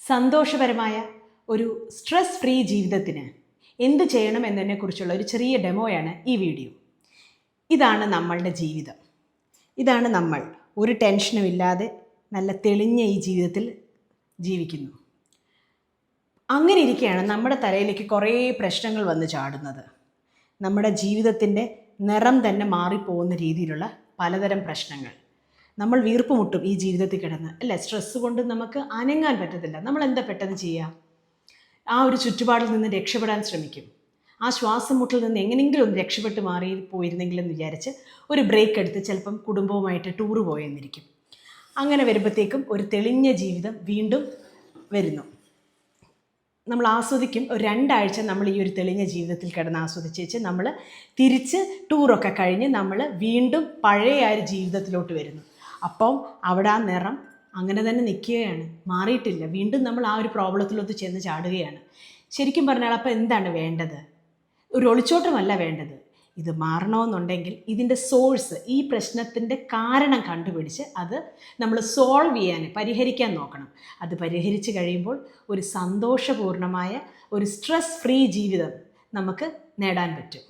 സന്തോഷപരമായ ഒരു stress free ജീവിതത്തിന് എന്ത് ചെയ്യണം എന്നതിനെക്കുറിച്ചുള്ള ഒരു ചെറിയ ഡെമോയാണ് ഈ വീഡിയോ. ഇതാണ് നമ്മളുടെ ജീവിതം. ഇതാണ് നമ്മൾ. ഒരു ടെൻഷനും ഇല്ലാതെ നല്ല തെളിഞ്ഞ ഈ ജീവിതത്തിൽ ജീവിക്കുന്നു. അങ്ങനെ ഇരിക്കുകയാണ് നമ്മുടെ തലയിലേക്ക് കുറേ പ്രശ്നങ്ങൾ വന്ന് ചാടുന്നത്. നമ്മുടെ ജീവിതത്തിൻ്റെ നിറം തന്നെ മാറിപ്പോകുന്ന രീതിയിലുള്ള പലതരം പ്രശ്നങ്ങൾ. നമ്മൾ വീർപ്പ് മുട്ടും ഈ ജീവിതത്തിൽ കിടന്ന്, അല്ലേ? സ്ട്രെസ്സ് കൊണ്ട് നമുക്ക് അനങ്ങാൻ പറ്റത്തില്ല. നമ്മൾ എന്താ പെട്ടെന്ന് ചെയ്യുക? ആ ഒരു ചുറ്റുപാടിൽ നിന്ന് രക്ഷപ്പെടാൻ ശ്രമിക്കും. ആ ശ്വാസം മുട്ടിൽ നിന്ന് എങ്ങനെയെങ്കിലും ഒന്ന് രക്ഷപ്പെട്ട് മാറി പോയിരുന്നെങ്കിലെന്ന് വിചാരിച്ച് ഒരു ബ്രേക്ക് എടുത്ത് ചിലപ്പം കുടുംബവുമായിട്ട് ടൂറ് പോയെന്നിരിക്കും. അങ്ങനെ വരുമ്പോഴത്തേക്കും ഒരു തെളിഞ്ഞ ജീവിതം വീണ്ടും വരുന്നു. നമ്മൾ ആസ്വദിക്കും. ഒരു 2 ആഴ്ച നമ്മൾ ഈ ഒരു തെളിഞ്ഞ ജീവിതത്തിൽ കിടന്ന് ആസ്വദിച്ചേച്ച് നമ്മൾ തിരിച്ച് ടൂറൊക്കെ കഴിഞ്ഞ് നമ്മൾ വീണ്ടും പഴയ ആ ഒരു ജീവിതത്തിലോട്ട് വരുന്നു. അപ്പം അവിടെ ആ നിറം അങ്ങനെ തന്നെ നിൽക്കുകയാണ്, മാറിയിട്ടില്ല. വീണ്ടും നമ്മൾ ആ ഒരു പ്രോബ്ലത്തിലൊത്ത് ചെന്ന് ചാടുകയാണ്. ശരിക്കും പറഞ്ഞാൽ അപ്പോൾ എന്താണ് വേണ്ടത്? ഒരു ഒളിച്ചോട്ടമല്ല വേണ്ടത്. ഇത് മാറണമെന്നുണ്ടെങ്കിൽ ഇതിൻ്റെ സോഴ്സ്, ഈ പ്രശ്നത്തിൻ്റെ കാരണം കണ്ടുപിടിച്ച് അത് നമ്മൾ സോൾവ് ചെയ്യാൻ, പരിഹരിക്കാൻ നോക്കണം. അത് പരിഹരിച്ച് കഴിയുമ്പോൾ ഒരു സന്തോഷപൂർണമായ ഒരു സ്ട്രെസ് ഫ്രീ ജീവിതം നമുക്ക് നേടാൻ പറ്റും.